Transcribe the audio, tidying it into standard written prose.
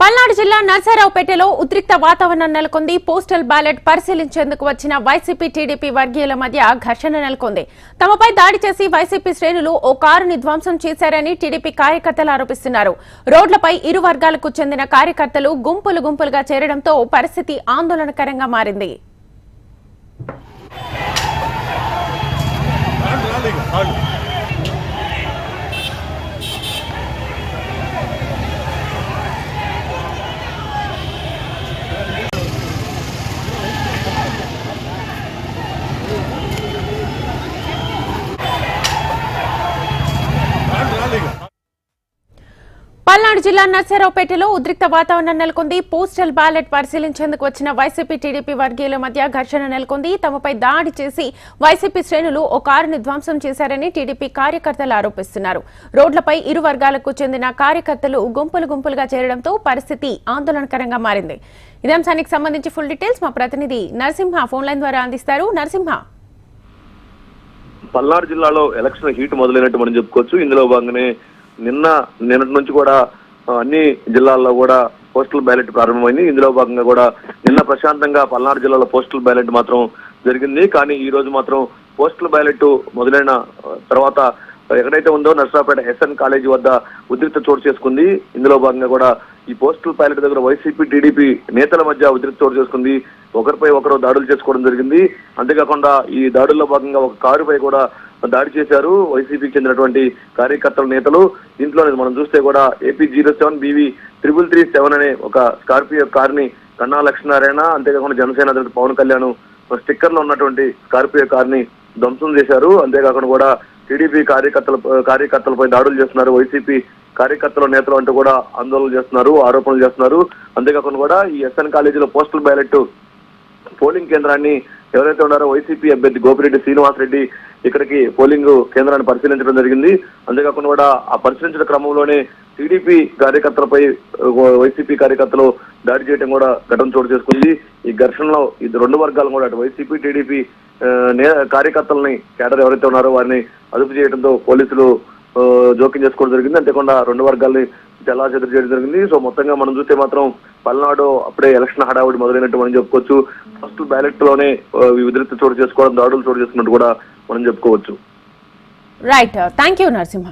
పల్నాడు జిల్లా నర్సరావుపేటలో ఉద్రిక్త వాతావరణం నెలకొంది. పోస్టల్ బ్యాలెట్ పరిశీలించేందుకు వచ్చిన వైసీపీ టీడీపీ వర్గీయుల మధ్య ఘర్షణ నెలకొంది. తమపై దాడి చేసి వైసీపీ శ్రేణులు ఓ కారుని ధ్వంసం చేశారని టీడీపీ కార్యకర్తలు ఆరోపిస్తున్నారు. రోడ్లపై ఇరు వర్గాలకు చెందిన కార్యకర్తలు గుంపులుగా చేరడంతో పరిస్థితి ఆందోళనకరంగా మారింది. పల్నాడు జిల్లా నర్సరావుపేటలో ఉద్రిక్త వాతావరణం నెలకొంది. పోస్టల్ బ్యాలెట్ పరిశీలించేందుకు వచ్చిన వైసీపీ టీడీపీ వర్గీయుల మధ్య ఘర్షణ నెలకొంది. తమపై దాడి చేసి వైసీపీ శ్రేణులు ఓ కారుని ధ్వంసం చేశారని టీడీపీ కార్యకర్తలు ఆరోపిస్తున్నారు. రోడ్లపై ఇరు వర్గాలకు చెందిన కార్యకర్తలు గుంపులుగా చేరడంతో పరిస్థితి ఆందోళనకరంగా మారింది. ఇదే అంశానికి సంబంధించి ఫుల్ డీటెయిల్స్ మా ప్రతినిధి నరసింహ ఫోన్ లైన్ ద్వారా అందిస్తారు. నరసింహ, పల్నాడు జిల్లాలో ఎలక్షన్ హీట్ మొదలైనట్టు మనం చెప్పుకోవచ్చు. ఇందులో భాగంగానే నిన్నటి నుంచి కూడా అన్ని జిల్లాల్లో కూడా పోస్టల్ బ్యాలెట్ ప్రారంభమైంది. ఇందులో భాగంగా కూడా నిన్న ప్రశాంతంగా పల్నాడు జిల్లాలో పోస్టల్ బ్యాలెట్ మాత్రం జరిగింది. కానీ ఈ రోజు మాత్రం పోస్టల్ బ్యాలెట్ మొదలైన తర్వాత ఎక్కడైతే ఉందో నర్సరావుపేట ఎస్ఎన్ కాలేజీ వద్ద ఉద్రిక్త చోటు చేసుకుంది. ఇందులో భాగంగా కూడా ఈ పోస్టల్ బ్యాలెట్ దగ్గర వైసీపీ టీడీపీ నేతల మధ్య ఉద్రిక్త చోటు చేసుకుంది. ఒకరిపై ఒకరు దాడులు చేసుకోవడం జరిగింది. అంతేకాకుండా ఈ దాడుల్లో భాగంగా ఒక కారుపై కూడా దాడి చేశారు వైసీపీకి చెందినటువంటి కార్యకర్తల నేతలు. దీంట్లో మనం చూస్తే కూడా AP 07 BV 337 అనే ఒక స్కార్పియో కారుని కన్నా లక్ష్మీనారాయణ, అంతేకాకుండా జనసేన అధినేత పవన్ కళ్యాణ్ స్టిక్కర్ లో ఉన్నటువంటి స్కార్పియో కారుని ధ్వంసం చేశారు. అంతేకాకుండా కూడా టీడీపీ కార్యకర్తలపై దాడులు చేస్తున్నారు. వైసీపీ కార్యకర్తల నేతలు అంటూ కూడా ఆందోళనలు చేస్తున్నారు, ఆరోపణలు చేస్తున్నారు. అంతేకాకుండా కూడా ఈ ఎస్ఎన్ కాలేజీలో పోస్టల్ బ్యాలెట్ పోలింగ్ కేంద్రాన్ని ఎవరైతే ఉన్నారో వైసీపీ అభ్యర్థి గోపిరెడ్డి శ్రీనివాసరెడ్డి ఇక్కడికి పోలింగ్ కేంద్రాన్ని పరిశీలించడం జరిగింది. అంతేకాకుండా కూడా ఆ పరిశీలించిన క్రమంలోనే టీడీపీ కార్యకర్తలపై వైసీపీ కార్యకర్తలు దాడి చేయడం కూడా ఘటన చోటు చేసుకుంది. ఈ ఘర్షణలో ఇది రెండు వర్గాలు కూడా అటు వైసీపీ టీడీపీ కార్యకర్తలని కేడర్ ఎవరైతే ఉన్నారో వారిని అదుపు చేయడంతో పోలీసులు జోక్యం చేసుకోవడం జరిగింది. అంతేకాకుండా రెండు వర్గాల్ని చెల్లాచెదురు చేయడం జరిగింది. సో మొత్తంగా మనం చూస్తే మాత్రం పల్నాడు అప్పుడే ఎలక్షన్ హడావుడి మొదలైనట్టు మనం చెప్పుకోవచ్చు. ఫస్ట్ బ్యాలెట్ లోనే ఉద్రిక్త చోటు చేసుకోవడం, దాడులు చోటు చేసుకున్నట్టు కూడా మనం చెప్పుకోవచ్చు. Right, thank you Narasimha.